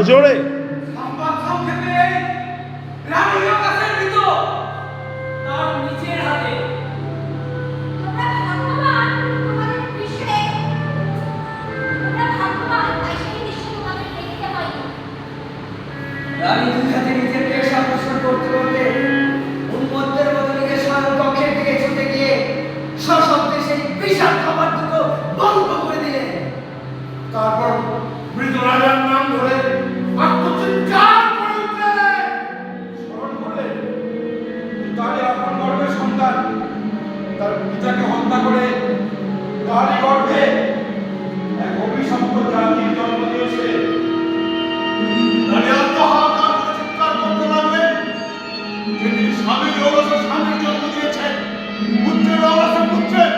জোরে। রানী দুই হাতে নিজের কেশ আকর্ষণ করতে করতে উন্মত্তের মতো নিজের স্বয়ং কক্ষের দিকে ছুটে গিয়ে সশব্দে সেই বিশাল খাবার দুটো বন্ধ করে দিলেন। তারপর মৃত রাজার নাম ধরে আত্মচিৎকার করে উঠলেন। স্মরণ করলেন তারই আপন গর্ভের সন্তান তার পিতাকে হত্যা করে তারই গর্ভে এক অভিশপ্ত জাতির জন্ম দিয়েছে। রানী আত্মহাকার করে চিৎকার করতে লাগলেন যে তিনি স্বামীর অবস্থা স্বামীর জন্ম দিয়েছেন, পুত্রের অবস্থা পুত্রের।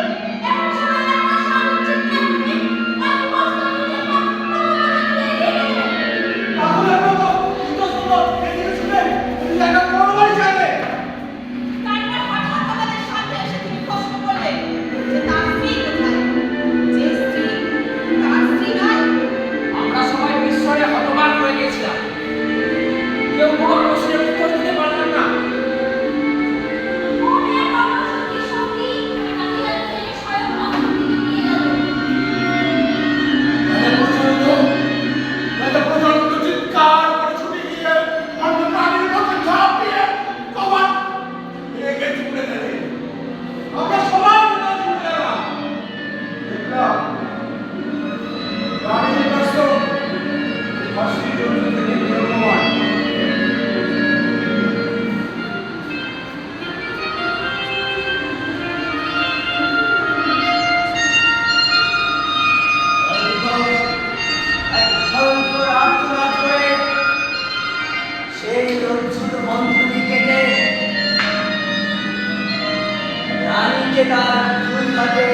তার দুই হাতে